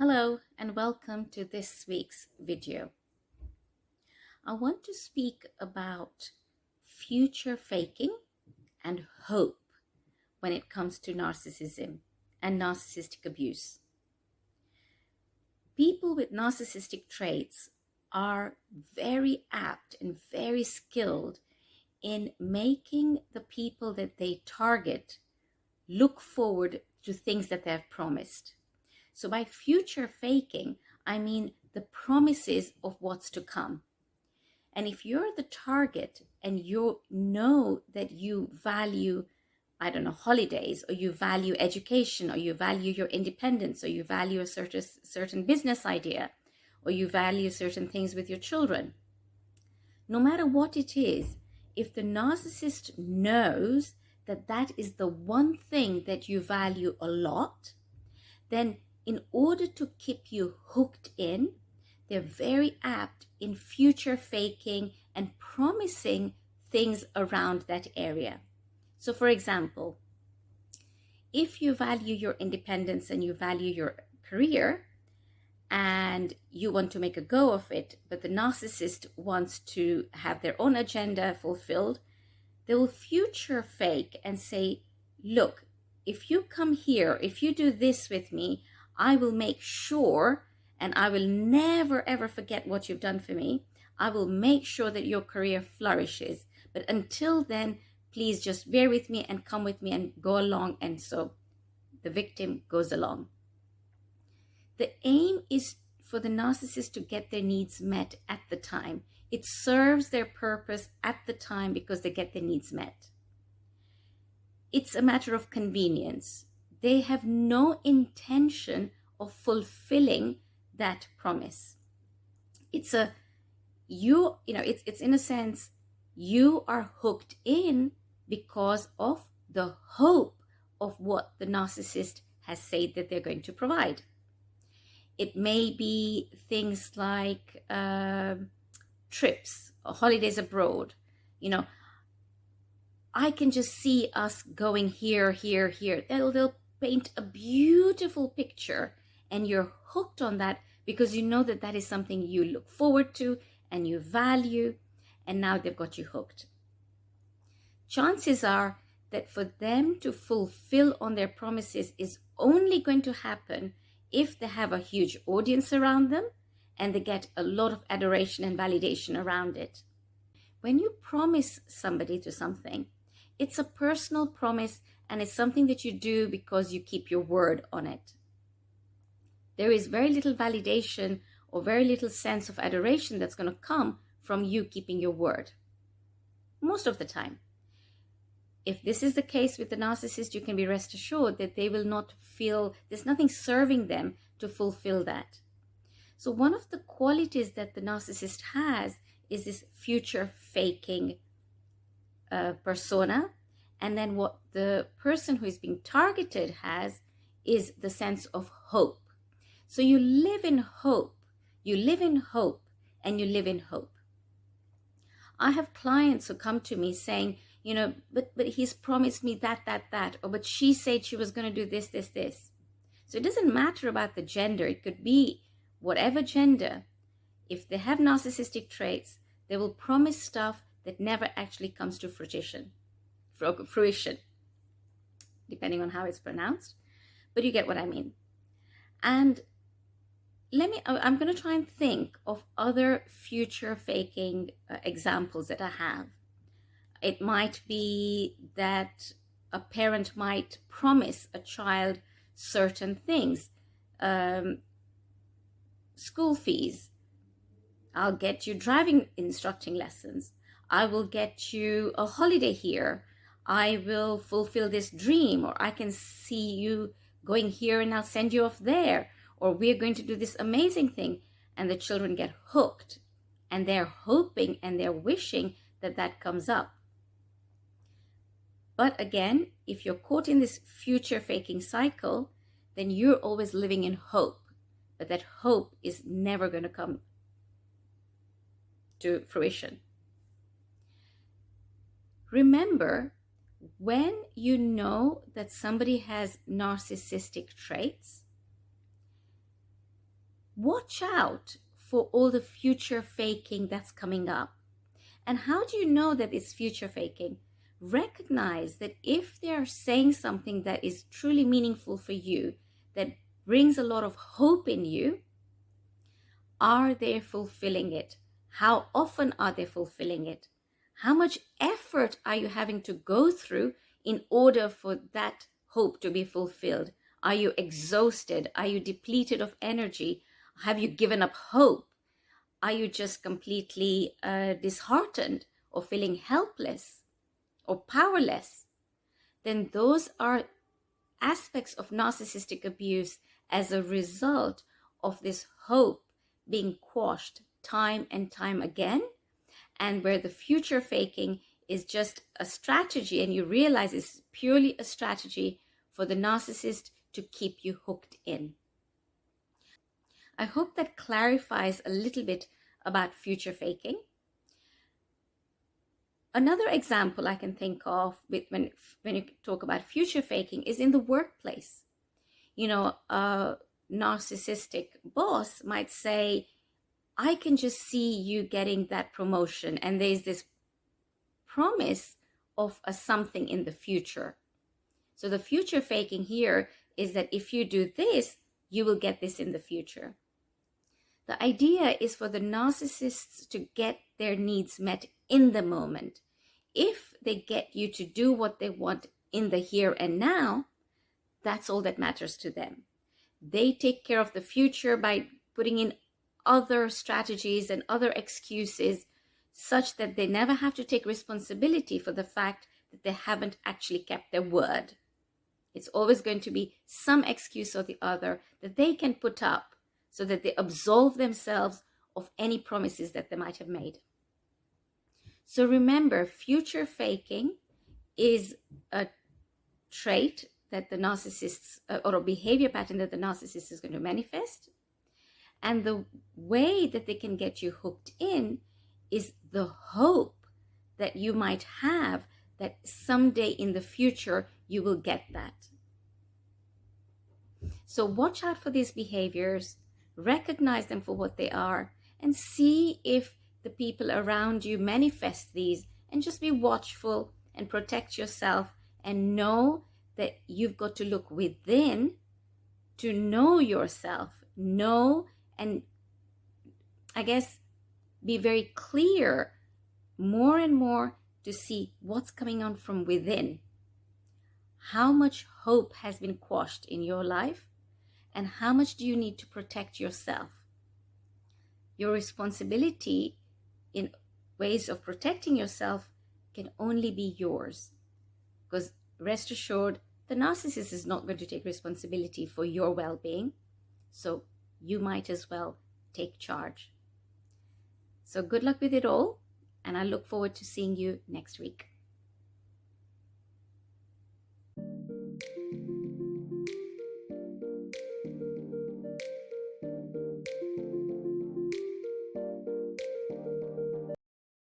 Hello and welcome to this week's video. I want to speak about future faking and hope when it comes to narcissism and narcissistic abuse. People with narcissistic traits are very apt and very skilled in making the people that they target look forward to things that they have promised. So by future faking, I mean the promises of what's to come. And if you're the target and you know that you value, holidays, or you value education, or you value your independence, or you value a certain business idea, or you value certain things with your children, no matter what it is, if the narcissist knows that that is the one thing that you value a lot, then in order to keep you hooked in, they're very apt in future faking and promising things around that area. So for example, if you value your independence and you value your career and you want to make a go of it, but the narcissist wants to have their own agenda fulfilled, they will future fake and say, look, if you come here, if you do this with me, I will make sure, and I will never ever forget what you've done for me. I will make sure that your career flourishes. But until then, please just bear with me and come with me and go along. And so the victim goes along. The aim is for the narcissist to get their needs met at the time. It serves their purpose at the time because they get their needs met. It's a matter of convenience. They have no intention of fulfilling that promise. It's in a sense, you are hooked in because of the hope of what the narcissist has said that they're going to provide. It may be things like trips or holidays abroad. I can just see us going here. They'll paint a beautiful picture and you're hooked on that because you know that that is something you look forward to and you value, and now they've got you hooked. Chances are that for them to fulfill on their promises is only going to happen if they have a huge audience around them and they get a lot of adoration and validation around it. When you promise somebody to something, it's a personal promise and it's something that you do because you keep your word on it. There is very little validation or very little sense of adoration that's going to come from you keeping your word. Most of the time. If this is the case with the narcissist, you can be rest assured that they will not feel, there's nothing serving them to fulfill that. So one of the qualities that the narcissist has is this future faking persona. And then what the person who is being targeted has is the sense of hope. So you live in hope, you live in hope, and you live in hope. I have clients who come to me saying, but he's promised me that, or but she said she was going to do this. So it doesn't matter about the gender. It could be whatever gender. If they have narcissistic traits, they will promise stuff that never actually comes to fruition, depending on how it's pronounced. But you get what I mean. And I'm going to try and think of other future faking examples that I have. It might be that a parent might promise a child certain things, school fees. I'll get you driving instructing lessons. I will get you a holiday here. I will fulfill this dream, or I can see you going here and I'll send you off there, or we're going to do this amazing thing. And the children get hooked and they're hoping and they're wishing that that comes up. But again, if you're caught in this future faking cycle, then you're always living in hope, but that hope is never going to come to fruition. Remember, when you know that somebody has narcissistic traits, watch out for all the future faking that's coming up. And how do you know that it's future faking? Recognize that if they are saying something that is truly meaningful for you, that brings a lot of hope in you, are they fulfilling it? How often are they fulfilling it? How much effort are you having to go through in order for that hope to be fulfilled? Are you exhausted? Are you depleted of energy? Have you given up hope? Are you just completely disheartened or feeling helpless or powerless? Then those are aspects of narcissistic abuse as a result of this hope being quashed time and time again, and where the future faking is just a strategy, and you realize it's purely a strategy for the narcissist to keep you hooked in. I hope that clarifies a little bit about future faking. Another example I can think of when you talk about future faking is in the workplace. You know, a narcissistic boss might say, I can just see you getting that promotion, and there's this promise of a something in the future. So the future faking here is that if you do this, you will get this in the future. The idea is for the narcissists to get their needs met in the moment. If they get you to do what they want in the here and now, that's all that matters to them. They take care of the future by putting in other strategies and other excuses such that they never have to take responsibility for the fact that they haven't actually kept their word. It's always going to be some excuse or the other that they can put up so that they absolve themselves of any promises that they might have made. So remember, future faking is a trait that the narcissists, or a behavior pattern that the narcissist is going to manifest. And the way that they can get you hooked in is the hope that you might have that someday in the future you will get that. So watch out for these behaviors, recognize them for what they are, and see if the people around you manifest these, and just be watchful and protect yourself, and know that you've got to look within to know yourself, know, and I guess be very clear more and more to see what's coming on from within. How much hope has been quashed in your life, and how much do you need to protect yourself? Your responsibility in ways of protecting yourself can only be yours, because rest assured, the narcissist is not going to take responsibility for your well-being, so you might as well take charge. So good luck with it all, and I look forward to seeing you next week.